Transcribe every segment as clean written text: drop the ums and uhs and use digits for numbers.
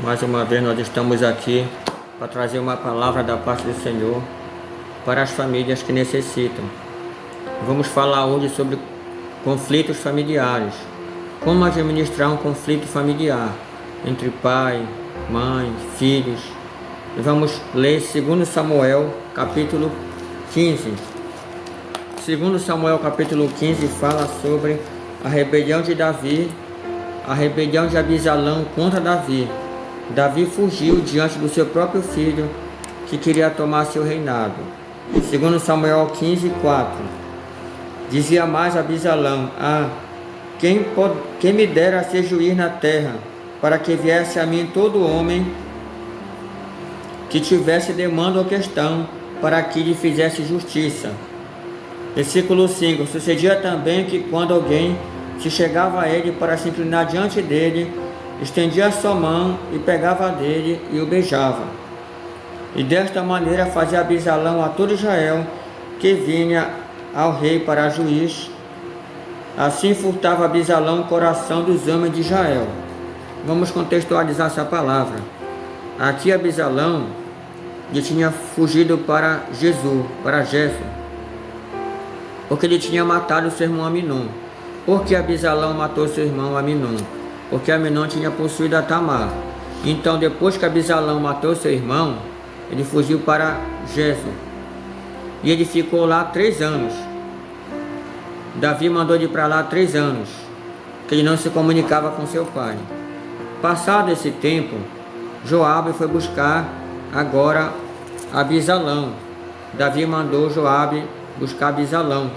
Mais uma vez nós estamos aqui para trazer uma palavra da parte do Senhor para as famílias que necessitam. Vamos falar hoje sobre conflitos familiares. Como administrar um conflito familiar entre pai, mãe, filhos. E vamos ler 2 Samuel capítulo 15. 2 Samuel capítulo 15 fala sobre a rebelião de Davi, a rebelião de Abisalão contra Davi. Davi fugiu diante do seu próprio filho, que queria tomar seu reinado. 2 Samuel 15, 4. Dizia mais Abisalão: quem me dera ser juiz na terra, para que viesse a mim todo homem que tivesse demanda ou questão, para que lhe fizesse justiça. Versículo 5. Sucedia também que quando alguém se chegava a ele para se inclinar diante dele, estendia a sua mão e pegava dele e o beijava. E desta maneira fazia Abisalão a todo Israel que vinha ao rei para juiz. Assim furtava Abisalão o coração dos homens de Israel. Vamos contextualizar essa palavra. Aqui Abisalão ele tinha fugido para Gesso, porque ele tinha matado seu irmão Aminon. Por que Abisalão matou seu irmão Aminon? Porque Aminon tinha possuído a Tamar. Então, depois que Abisalão matou seu irmão, ele fugiu para Gesso. E ele ficou lá 3 anos. Davi mandou ele para lá 3 anos, que ele não se comunicava com seu pai. Passado esse tempo, Joabe foi buscar agora Abisalão. Davi mandou Joabe buscar Abisalão.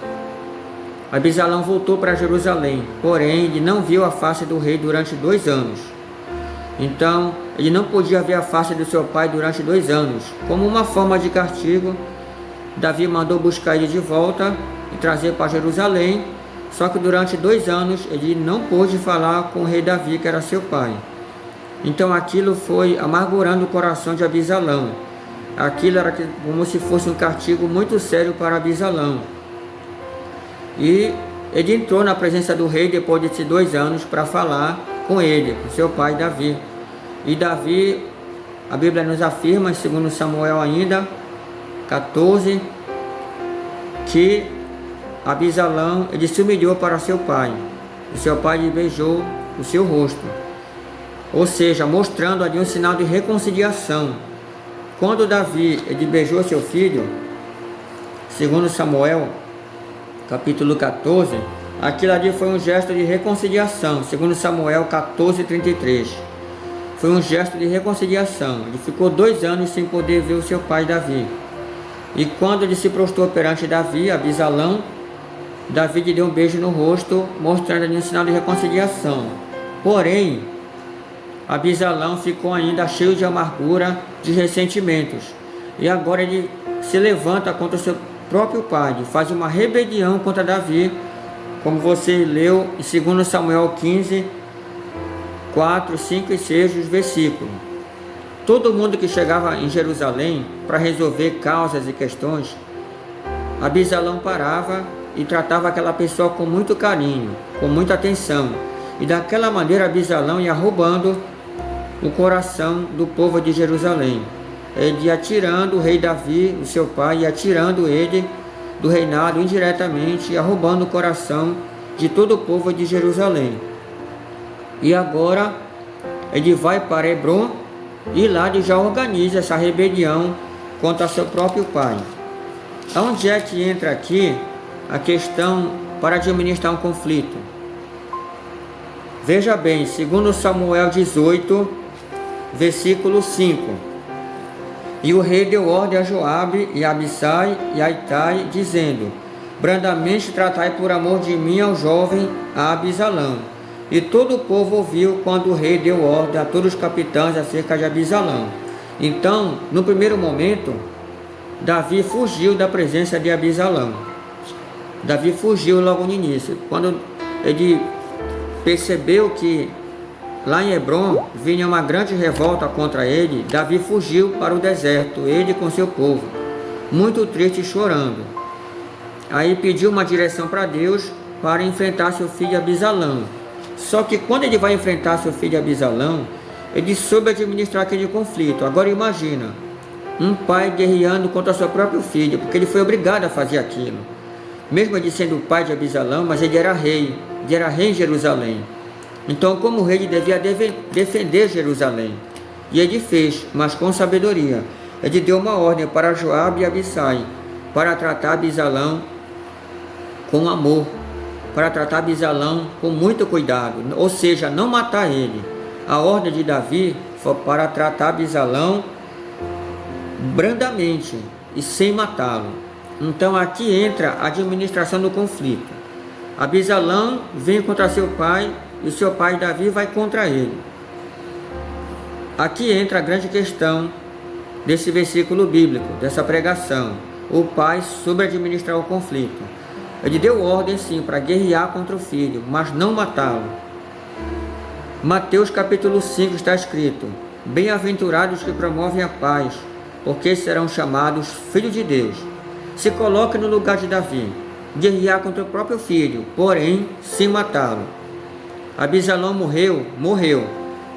Abisalão voltou para Jerusalém, porém ele não viu a face do rei durante 2 anos. Então, ele não podia ver a face do seu pai durante 2 anos. Como uma forma de castigo, Davi mandou buscar ele de volta e trazer para Jerusalém. Só que durante 2 anos ele não pôde falar com o rei Davi, que era seu pai. Então aquilo foi amargurando o coração de Abisalão. Aquilo era como se fosse um castigo muito sério para Abisalão. E ele entrou na presença do rei depois desses 2 anos para falar com ele, com seu pai Davi. E Davi, a Bíblia nos afirma, em 2 Samuel ainda, 14, que Abisalão, ele se humilhou para seu pai. E seu pai lhe beijou o seu rosto. Ou seja, mostrando ali um sinal de reconciliação. Quando Davi, ele beijou seu filho, 2 Samuel capítulo 14, aquilo ali foi um gesto de reconciliação. 2 Samuel 14, 33. Foi um gesto de reconciliação. Ele ficou 2 anos sem poder ver o seu pai Davi. E quando ele se prostrou perante Davi, Abisalão, Davi lhe deu um beijo no rosto, mostrando ali um sinal de reconciliação. Porém, Abisalão ficou ainda cheio de amargura, de ressentimentos. E agora ele se levanta contra o seu próprio pai, faz uma rebelião contra Davi, como você leu em 2 Samuel 15, 4, 5 e 6 os versículos. Todo mundo que chegava em Jerusalém para resolver causas e questões, Abisalão parava e tratava aquela pessoa com muito carinho, com muita atenção. E daquela maneira Abisalão ia roubando o coração do povo de Jerusalém. Ele ia tirando o rei Davi, o seu pai, ia tirando ele do reinado indiretamente, ia roubando o coração de todo o povo de Jerusalém. E agora ele vai para Hebrom e lá ele já organiza essa rebelião contra seu próprio pai. Onde é que entra aqui a questão para administrar um conflito? Veja bem, 2 Samuel 18, versículo 5. E o rei deu ordem a Joabe e a Abissai e a Itai, dizendo: brandamente tratai por amor de mim ao jovem a Abisalão. E todo o povo ouviu quando o rei deu ordem a todos os capitães acerca de Abisalão. Então, no primeiro momento, Davi fugiu da presença de Abisalão. Davi fugiu logo no início. Quando ele percebeu que lá em Hebrom vinha uma grande revolta contra ele, Davi fugiu para o deserto, ele com seu povo, muito triste e chorando. Aí pediu uma direção para Deus para enfrentar seu filho Abisalão. Só que quando ele vai enfrentar seu filho Abisalão, Ele soube administrar aquele conflito. Agora imagina, um pai guerreando contra seu próprio filho, porque ele foi obrigado a fazer aquilo. Mesmo ele sendo o pai de Absalão, mas ele era rei em Jerusalém. Então, como rei, ele devia defender Jerusalém. E ele fez, mas com sabedoria. Ele deu uma ordem para Joabe e Abissai, para tratar Absalão com amor, para tratar Absalão com muito cuidado, ou seja, não matar ele. A ordem de Davi foi para tratar Absalão brandamente e sem matá-lo. Então aqui entra a administração do conflito. Absalão vem contra seu pai e seu pai Davi vai contra ele. Aqui entra a grande questão desse versículo bíblico, dessa pregação. O pai soube administrar o conflito. Ele deu ordem sim para guerrear contra o filho, mas não matá-lo. Mateus capítulo 5 está escrito: bem-aventurados que promovem a paz, porque serão chamados filhos de Deus. Se coloque no lugar de Davi, guerrear contra o próprio filho, porém sem matá-lo. Absalão morreu,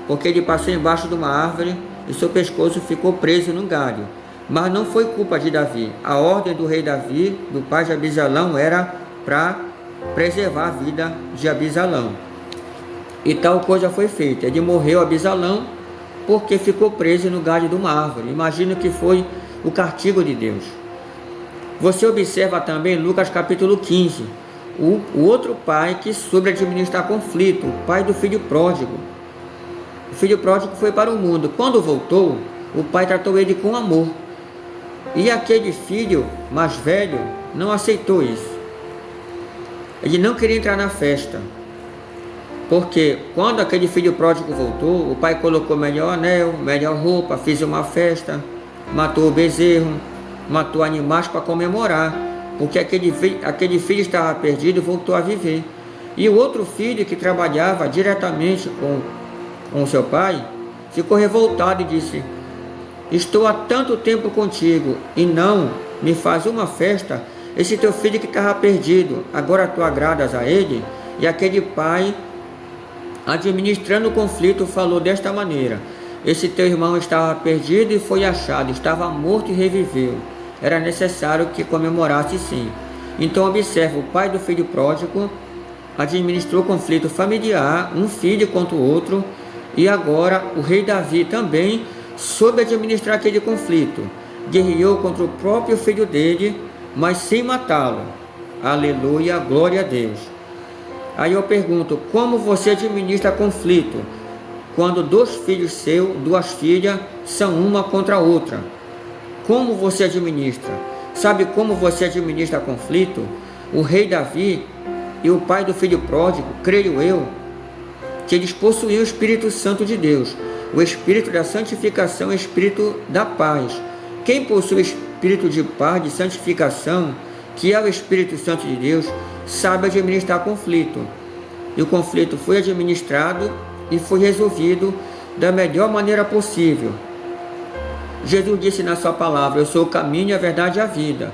porque ele passou embaixo de uma árvore e seu pescoço ficou preso no galho. Mas não foi culpa de Davi. A ordem do rei Davi, do pai de Absalão, era para preservar a vida de Absalão. E tal coisa foi feita. Ele morreu, Absalão, porque ficou preso no galho de uma árvore. Imagino que foi o castigo de Deus. Você observa também Lucas capítulo 15, o outro pai que soube administrar conflito, o pai do filho pródigo. O filho pródigo foi para o mundo. Quando voltou, o pai tratou ele com amor. E aquele filho mais velho não aceitou isso. Ele não queria entrar na festa. Porque quando aquele filho pródigo voltou, o pai colocou melhor anel, melhor roupa, fez uma festa, matou o bezerro, matou animais para comemorar, porque aquele filho estava perdido e voltou a viver. E o outro filho que trabalhava diretamente com o seu pai, ficou revoltado e disse: estou há tanto tempo contigo e não me faz uma festa. Esse teu filho que estava perdido, agora tu agradas a ele? E aquele pai, administrando o conflito, falou desta maneira: esse teu irmão estava perdido e foi achado, estava morto e reviveu. Era necessário que comemorasse sim. Então observa, o pai do filho pródigo administrou o conflito familiar, um filho contra o outro, e agora o rei Davi também soube administrar aquele conflito. Guerreou contra o próprio filho dele, mas sem matá-lo. Aleluia, glória a Deus. Aí eu pergunto, como você administra conflito quando dois filhos seus, duas filhas, são uma contra a outra? Como você administra? Sabe como você administra conflito? O rei Davi e o pai do filho pródigo, creio eu, que eles possuíam o Espírito Santo de Deus, o Espírito da santificação, o Espírito da paz. Quem possui o Espírito de paz, de santificação, que é o Espírito Santo de Deus, sabe administrar conflito. E o conflito foi administrado e foi resolvido da melhor maneira possível. Jesus disse na sua palavra: eu sou o caminho, a verdade e a vida.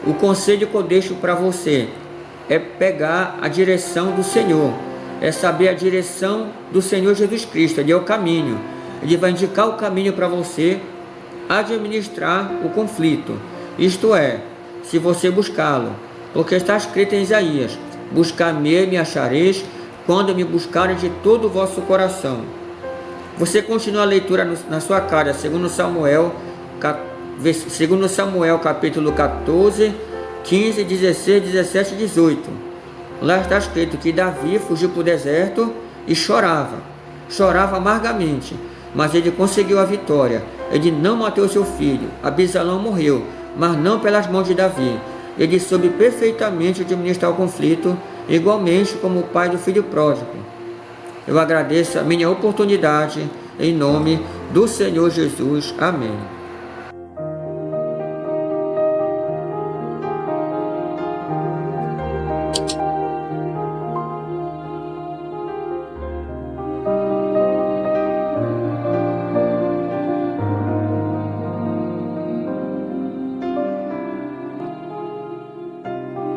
O conselho que eu deixo para você é pegar a direção do Senhor, é saber a direção do Senhor Jesus Cristo. Ele é o caminho. Ele vai indicar o caminho para você administrar o conflito. Isto é, se você buscá-lo, porque está escrito em Isaías: buscar-me e me achareis, quando me buscarem de todo o vosso coração. Você continua a leitura na sua casa, segundo Samuel capítulo 14, 15, 16, 17 e 18. Lá está escrito que Davi fugiu para o deserto e chorava amargamente, mas ele conseguiu a vitória. Ele não matou seu filho. Absalão morreu, mas não pelas mãos de Davi. Ele soube perfeitamente administrar o conflito, igualmente como o pai do filho pródigo. Eu agradeço a minha oportunidade, em nome do Senhor Jesus. Amém.